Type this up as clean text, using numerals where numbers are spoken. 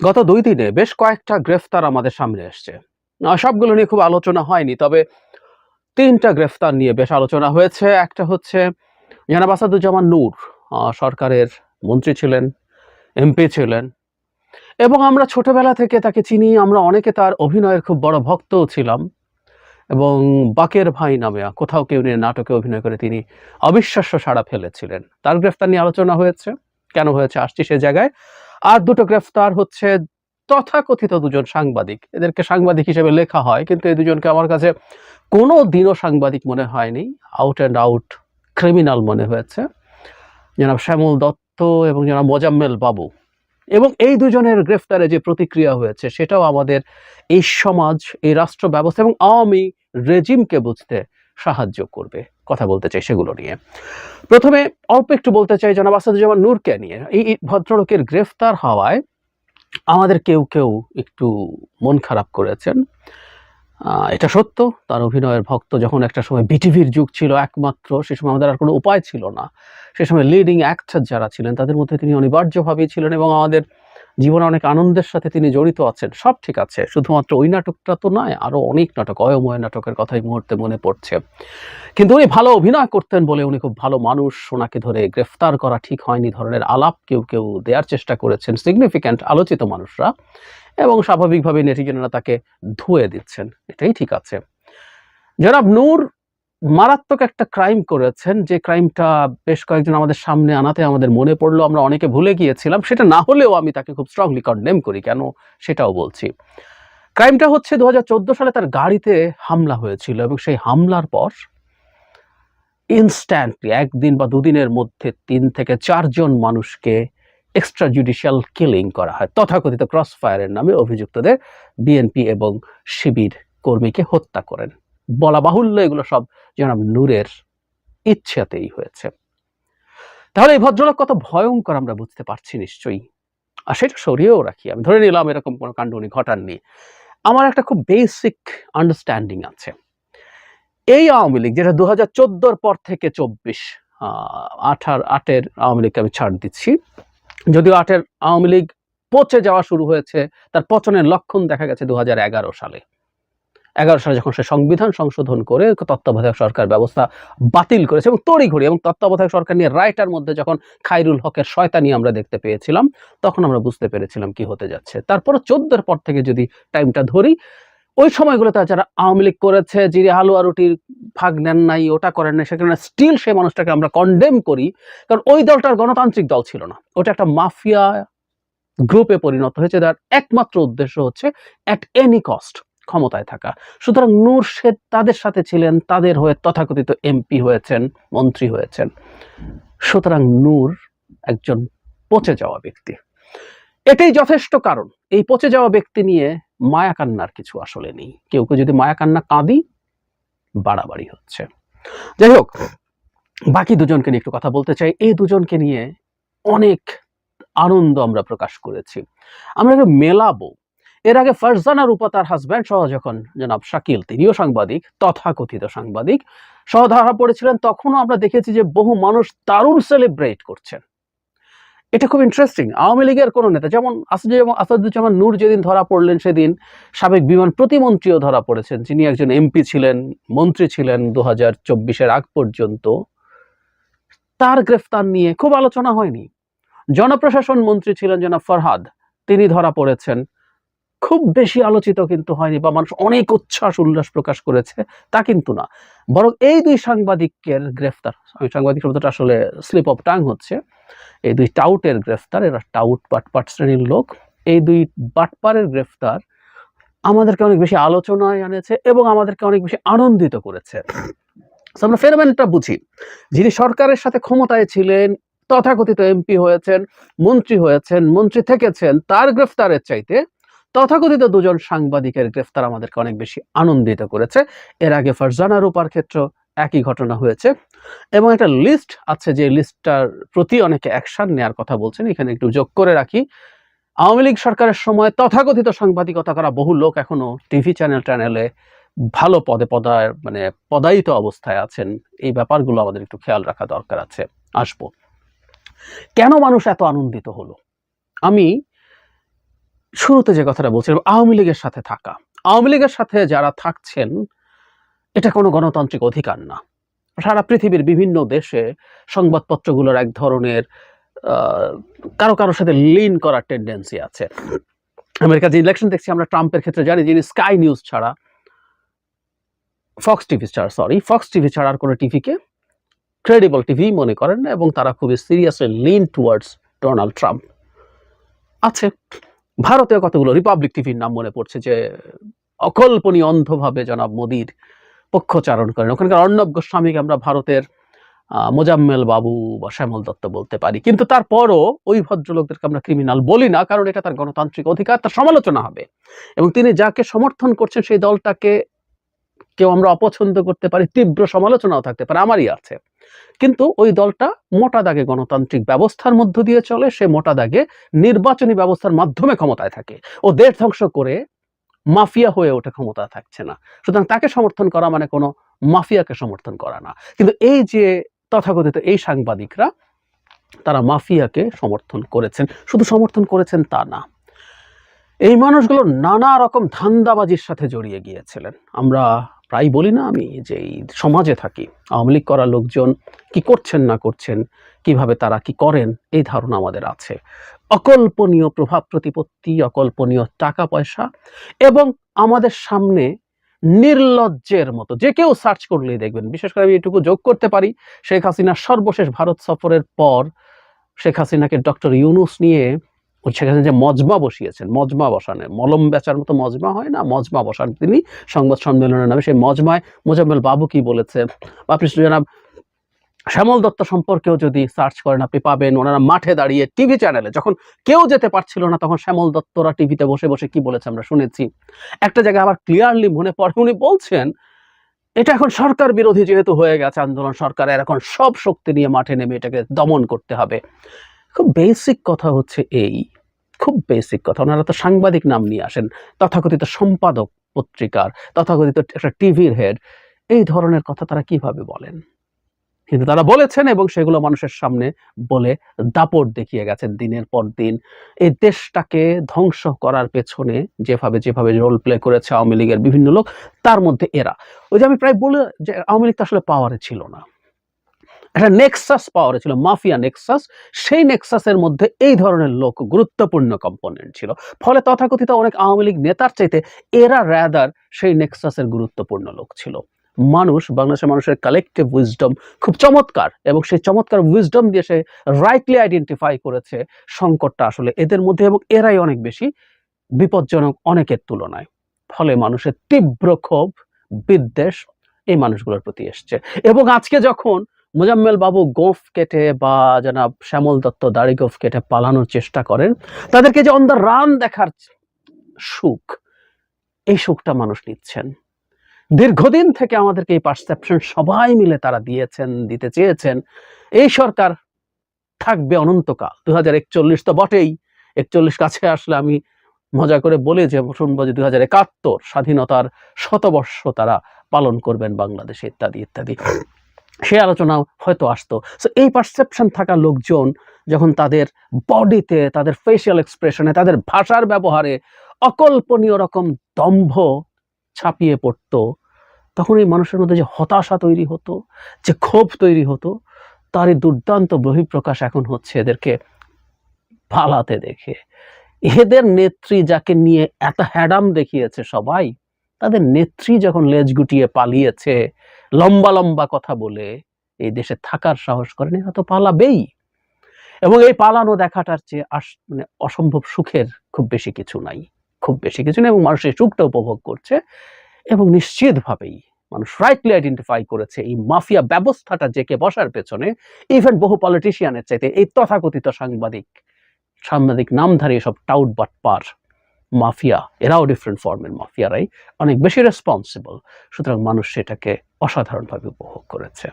গত ২ দিনে বেশ কয়েকটা গ্রেফতার আমাদের সামনে এসছে। সবগুলো নিয়ে খুব আলোচনা হয়নি। তবে ৩ টা গ্রেফতার নিয়ে বেশ আলোচনা হয়েছে। একটা হচ্ছে জনাব আসাদুজ্জামান নূর, সরকারের মন্ত্রী ছিলেন, এমপি ছিলেন এবং আমরা ছোটবেলা থেকে তাকে চিনি। আমরা অনেকে তার অভিনয়ের খুব বড় ভক্তও ছিলাম এবং বাকের ভাই নামে কোথাও কেউ নিয়ে নাটকে অভিনয় করে তিনি অবিশ্বাস্য সাড়া ফেলেছিলেন। তার গ্রেফতার নিয়ে আলোচনা হয়েছে। কেন হয়েছে আসছি সে জায়গায়। আর ২ টো গ্রেফতার হচ্ছে তথাকথিত ২ জন সাংবাদিক। এদেরকে সাংবাদিক হিসেবে লেখা হয়, কিন্তু এই ২ জনকে আমার কাছে কোনো দিনও সাংবাদিক মনে হয়নি। আউট অ্যান্ড আউট ক্রিমিনাল মনে হয়েছে। জনাব শ্যামল দত্ত এবং জনাব মোজাম্মেল বাবু। এবং এই ২ জনের গ্রেফতারে যে প্রতিক্রিয়া হয়েছে সেটাও আমাদের এই সমাজ, এই রাষ্ট্র ব্যবস্থা এবং আওয়ামী রেজিমকে বুঝতে সাহায্য করবে। কথা বলতে চাই সেগুলো নিয়ে। প্রথমে অল্প একটু বলতে চাই জনাব আসাদুজ্জামান নূরকে নিয়ে। এই ভদ্রলোকের গ্রেফতার হওয়ায় আমাদের কেউ একটু মন খারাপ করেছেন। এটা সত্য, তার অভিনয়ের ভক্ত যখন একটা সময় বিটিভির যুগ ছিল একমাত্র, সে সময় আমাদের আর কোনো উপায় ছিল না। সে সময় লিডিং অ্যাক্টর যারা ছিলেন তাদের মধ্যে তিনি অনিবার্যভাবেই ছিলেন এবং আমাদের জীবনে অনেক আনন্দের সাথে তিনি জড়িত আছেন। সব ঠিক আছে, শুধুমাত্র ওই নাটকটা তো নয়, আরও অনেক নাটক, অয়ময় নাটকের কথা এই মুহূর্তে মনে পড়ছে। কিন্তু উনি ভালো অভিনয় করতেন বলে উনি খুব ভালো মানুষ, ওনাকে ধরে গ্রেফতার করা ঠিক হয়নি ধরনের আলাপ কেউ দেওয়ার চেষ্টা করেছেন সিগনিফিক্যান্ট আলোচিত মানুষরা, এবং স্বাভাবিকভাবে নেটিজেনরা তাকে ধুয়ে দিচ্ছেন। এটাই ঠিক আছে। জনাব নূর মারাত্মক একটা ক্রাইম করেছেন, যে ক্রাইমটা বেশ কয়েকজন আমাদের সামনে আনাতে আমাদের মনে পড়লো, আমরা অনেকে ভুলে গিয়েছিলাম। সেটা না হলেও আমি তাকে খুব স্ট্রংলি কন্ডেম করি। কেন সেটাও বলছি। ক্রাইমটা হচ্ছে ২০১৪ সালে তার গাড়িতে হামলা হয়েছিল এবং সেই হামলার পর ইনস্ট্যান্টলি ১ দিন বা ২ দিনের মধ্যে ৩ থেকে ৪ জন মানুষকে এক্সট্রা জুডিশিয়াল কিলিং করা হয়। তথাকথিত ক্রস ফায়ারের নামে অভিযুক্তদের বিএনপি এবং শিবির কর্মীকে হত্যা করেন। বলা বাহুল্য এগুলো সব জনাব নূরের ইচ্ছাতেই হয়েছে। তাহলে এই ভদ্রলোক কত ভয়ঙ্কর আমরা বুঝতে পারছি নিশ্চয়ই। আর সেটা সরিয়েও রাখি, আমি ধরে নিলাম এরকম কোনো কাণ্ড উনি ঘটাননি। আমার একটা খুব বেসিক আন্ডারস্ট্যান্ডিং আছে। এই আওয়ামী লীগ যেটা ২০১৪ পর থেকে ২৪, ৮-এর আওয়ামী লীগকে আমি ছাড় দিচ্ছি, যদিও ৮-এর আওয়ামী লীগ পচে যাওয়া শুরু হয়েছে, তার পচনের লক্ষণ দেখা গেছে ২০১১ সালে। ১১ সালে যখন সে সংবিধান সংশোধন করে তত্ত্বাবধায়ক সরকার ব্যবস্থা বাতিল করেছে এবং তড়িঘড়ি, এবং তত্ত্বাবধায়ক সরকার নিয়ে রায়টার মধ্যে যখন খায়রুল হকের শয়তানি আমরা দেখতে পেয়েছিলাম, তখন আমরা বুঝতে পেরেছিলাম কি হতে যাচ্ছে। তারপরে ১৪-এর পর থেকে যদি টাইমটা ধরি, ওই সময়গুলোতে যারা আওয়ামী লীগ করেছে, যিনি হালুয়া রুটির ভাগ নেন নাই, ওটা করেন নাই, সেখানে স্টিল সেই মানুষটাকে আমরা কন্ডেম করি, কারণ ওই দলটার গণতান্ত্রিক দল ছিল না। ওটা একটা মাফিয়া গ্রুপে পরিণত হয়েছে, যার একমাত্র উদ্দেশ্য হচ্ছে অ্যাট এনি কস্ট ক্ষমতায় থাকা। সুতরাং নূর সে তাদের সাথে ছিলেন, তাদের হয়ে তথাকথিত এমপি হয়েছেন, মন্ত্রী হয়েছেন। সুতরাং নূর একজন পচে যাওয়া ব্যক্তি। এটাই যথেষ্ট কারণ এই পচে যাওয়া ব্যক্তি নিয়ে মায়া কান্নার কিছু আসলে নেই। কেউ যদি মায়া কান্না কাঁদি, বাড়াবাড়ি হচ্ছে। যাই হোক, বাকি ২ জনকে নিয়ে একটু কথা বলতে চাই। এই ২ জনকে নিয়ে অনেক আনন্দ আমরা প্রকাশ করেছি। আমরা মেলাবো। এর আগে ফারজানা রূপা তার হাজব্যান্ড সহ যখন জনাব শাকিল, তিনিও সাংবাদিক, তথাকথিত সাংবাদিক, সহ ধরা পড়েছিলেন, তখনও আমরা দেখেছি যে বহু মানুষ দারুণ সেলিব্রেট করছেন। এটা খুব ইন্টারেস্টিং। আওয়ামী লীগের কোনো নেতা, যেমন আসাদুজ্জামান নূর যেদিন ধরা পড়লেন, সেদিন সাবেক বিমান প্রতিমন্ত্রীও ধরা পড়েছেন, যিনি একজন এমপি ছিলেন, মন্ত্রী ছিলেন ২০২৪-এর আগ পর্যন্ত। তার গ্রেফতার নিয়ে খুব আলোচনা হয়নি। জনপ্রশাসন মন্ত্রী ছিলেন জনাব ফরহাদ, তিনি ধরা পড়েছেন, খুব বেশি আলোচিত কিন্তু হয়নি, বা মানুষ অনেক উচ্ছ্বাস উল্লাস প্রকাশ করেছে তা কিন্তু না। বরং এই ২ সাংবাদিকের গ্রেফতার, আমি সাংবাদিক শব্দটা আসলে স্লিপ অফ টাং হচ্ছে, এই ২ টাউটের গ্রেফতার, এরা টাউট বাটপাট শ্রেণীর লোক, এই ২ বাটপারের গ্রেফতার আমাদেরকে অনেক বেশি আলোচনায় এনেছে এবং আমাদেরকে অনেক বেশি আনন্দিত করেছে। আমরা ফেনোমেনটা বুঝি। যিনি সরকারের সাথে ক্ষমতায় ছিলেন, তথাকথিত এমপি হয়েছেন, মন্ত্রী থেকেছেন, তার গ্রেফতারের চাইতে তথাকথিত ২ জন সাংবাদিকের গ্রেফতার আমাদেরকে অনেক বেশি আনন্দিত করেছে। এর আগে ফারজানা রূপার ক্ষেত্রে একই ঘটনা হয়েছে এবং একটা লিস্ট আছে, যে লিস্টটার প্রতি অনেকে অ্যাকশন নেওয়ার কথা বলছেন। এখানে একটু যোগ করে রাখি, আওয়ামী লীগ সরকারের সময় তথাকথিত সাংবাদিকতা করা বহু লোক এখনো টিভি চ্যানেলে ভালো পদায়িত অবস্থায় আছেন। এই ব্যাপারগুলো আমাদের একটু খেয়াল রাখা দরকার আছে। আসবো কেন মানুষ এত আনন্দিত হলো। আমি শুরুতে যে কথাটা বলছিলাম, আওয়ামী লীগের সাথে থাকা, আওয়ামী লীগের সাথে যারা থাকছেন এটা কোনো গণতান্ত্রিক অধিকার না। সারা পৃথিবীর বিভিন্ন দেশে সংবাদপত্রগুলোর এক ধরনের কারো কারোর সাথে লিন করার টেন্ডেন্সি আছে। আমেরিকার যে ইলেকশন দেখছি আমরা ট্রাম্পের ক্ষেত্রে জানি, যিনি স্কাই নিউজ ছাড়া, ফক্স টিভি ছাড়া আর কোনো টিভিকে ক্রেডিবল টিভি মনে করেন না, এবং তারা খুবই seriously lean towards Donald Trump. আছে ভারতীয় কতগুলো রিপাবলিক টিভির নাম মনে পড়ছে যে অকল্পনীয় অন্ধভাবে জনাব মোদির পক্ষচারণ করেন। ওখানকার অর্ণব গোস্বামীকে আমরা ভারতের মোজাম্মেল বাবু বা শ্যামল দত্ত বলতে পারি, কিন্তু তারপরও ওই ভদ্রলোকদেরকে আমরা ক্রিমিনাল বলি না, কারণ এটা তার গণতান্ত্রিক অধিকার, তার সমালোচনা হবে, এবং তিনি যাকে সমর্থন করছেন সেই দলটাকে কেউ আমরা অপছন্দ করতে পারি, তীব্র সমালোচনাও থাকতে পারে, আমারই আছে, কিন্তু ওই দলটা মোটা দাগে গণতান্ত্রিক ব্যবস্থার মধ্য দিয়ে চলে, সে মোটা দাগে নির্বাচনী ব্যবস্থার মাধ্যমে ক্ষমতায় থাকে, ও দেশ ধ্বংস করে মাফিয়া হয়ে ওঠে ক্ষমতা থাকছে না। সুতরাং তাকে সমর্থন করা মানে কোনো মাফিয়াকে সমর্থন করা না। কিন্তু এই যে তথাকথিত এই সাংবাদিকরা, তারা মাফিয়াকে সমর্থন করেছেন, শুধু সমর্থন করেছেন তা না, এই মানুষগুলো নানা রকম ধান্দাবাজির সাথে জড়িয়ে গিয়েছিলেন। আমরা প্রায় বলি না আমি যে এই সমাজে থাকি, আওয়ামী লীগ করা লোকজন কি করছেন না করছেন, কিভাবে তারা কি করেন, এই ধারণা আমাদের আছে। অকল্পনীয় প্রভাব প্রতিপত্তি, অকল্পনীয় টাকা পয়সা, এবং আমাদের সামনে নির্লজ্জের মতো, যে কেউ সার্চ করলেই দেখবেন। বিশেষ করে আমি এটুকু যোগ করতে পারি, শেখ হাসিনার সর্বশেষ ভারত সফরের পর শেখ হাসিনাকে ডক্টর ইউনূস নিয়ে সেখানে যে মজমা বসিয়েছেন, মজমা বসানো, মলম বেচার মতো মজমা হয় না, মজমা বসান তিনি সংবাদ সম্মেলনের নামে। সেই মজমায় মোজাম্মেল বাবু কি বলেছে, বা আপনি জনাব শ্যামল দত্ত সম্পর্কেও যদি সার্চ করেন আপনি পাবেন, ওনারা মাঠে দাঁড়িয়ে টিভি চ্যানেলে যখন কেউ যেতে পারছিল না, তখন শ্যামল দত্তরা টিভিতে বসে বসে কি বলেছে আমরা শুনেছি। একটা জায়গায় আবার ক্লিয়ারলি মনে পড়ে, উনি বলছেন এটা এখন সরকার বিরোধী যেহেতু হয়ে গেছে আন্দোলন, সরকারের এখন সব শক্তি নিয়ে মাঠে নেমে এটাকে দমন করতে হবে। খুব বেসিক কথা হচ্ছে এই, খুব বেসিক কথা, ওনারা তো সাংবাদিক নাম নিয়ে আসেন, তথাকথিত সম্পাদক পত্রিকার, তথাকথিত একটা টিভির হেড, এই ধরনের কথা তারা কিভাবে বলেন? কিন্তু তারা বলেছেন এবং সেগুলো মানুষের সামনে বলে দাপট দেখিয়ে গেছেন দিনের পর দিন। এই দেশটাকে ধ্বংস করার পেছনে যেভাবে যেভাবে রোল প্লে করেছে আওয়ামী লীগের বিভিন্ন লোক, তার মধ্যে এরা, ওই যে আমি প্রায় বলে যে আওয়ামী লীগ তো আসলে পাওয়ারে ছিল না, একটা নেক্সাস পাওয়ারে ছিল, মাফিয়া নেক্সাস। সেই নেক্সাসের মধ্যে এই ধরনের লোক গুরুত্বপূর্ণ কম্পোনেন্ট ছিল। ফলে তথাকথিত অনেক আওয়ামী লীগ নেতার চাইতে এরা রাদার সেই নেক্সাসের গুরুত্বপূর্ণ লোক ছিল। বাংলাদেশের মানুষের কালেকটিভ উইজডম খুব চমৎকার, এবং সেই চমৎকার উইজডম দিয়ে সে রাইটলি আইডেন্টিফাই করেছে সংকটটা আসলে এদের মধ্যে, এবং এরাই অনেক বেশি বিপজ্জনক অনেকের তুলনায়। ফলে মানুষের তীব্র ক্ষোভ, বিদ্বেষ এই মানুষগুলোর প্রতি এসছে। এবং আজকে যখন মোজাম্মেল বাবু গোঁফ কেটে বা জনাব শ্যামল দত্ত দাড়ি গোঁফ কেটে পালানোর চেষ্টা করেন, তাদেরকে যে অন দ্য রান দেখার সুখ, এই সুখটা মানুষ নিচ্ছেন। দীর্ঘদিন থেকে আমাদেরকে এই পারসেপশন সবাই মিলে তারা দিয়েছেন, দিতে চেয়েছেন এই সরকার থাকবে অনন্তকাল, 2041 তো বটেই, 41 কাছে আসলে আমি মজা করে বলি যে শুনবো যে 2071 স্বাধীনতার শতবর্ষ তারা পালন করবেন বাংলাদেশে, ইত্যাদি ইত্যাদি, সে আলোচনা হয়তো আসতো। সো এই পারসেপশন থাকা লোকজন যখন তাদের বডিতে, তাদের ফেশিয়াল এক্সপ্রেশনে, তাদের ভাষার ব্যবহারে অকল্পনীয় রকম দম্ভ ছাপিয়ে পড়তো, তখন এই মানুষের মধ্যে যে হতাশা তৈরি হতো, যে ক্ষোভ তৈরি হতো, তারই দুর্দান্ত বহিঃপ্রকাশ এখন হচ্ছে এদেরকে পালাতে দেখে। এদের নেত্রী যাকে নিয়ে এত হ্যাডাম দেখিয়েছে সবাই, তাদের নেত্রী যখন লেজ গুটিয়ে পালিয়েছে, লম্বা লম্বা কথা বলে এই দেশে থাকার সাহস করেনি, এরা তো পালাবেই। এবং এই পালানো দেখাটার চেয়ে মানে অসম্ভব সুখের খুব বেশি কিছু নাই, খুব বেশি কিছু নেই, এবং মানুষ এই সুখটা উপভোগ করছে। এবং নিশ্চিতভাবেই মানুষ রাইটলি আইডেন্টিফাই করেছে এই মাফিয়া ব্যবস্থাটা জেকে বসার পেছনে, ইভেন বহু পলিটিশিয়ানের চাইতে এই তথাকথিত সাংবাদিক নামধারী সব টাউট বাটপার মাফিয়া, এরাও ডিফারেন্ট ফর্মের মাফিয়ারাই অনেক বেশি রেসপন্সিবল। সুতরাং মানুষ সেটাকে অসাধারণভাবে উপভোগ করেছে।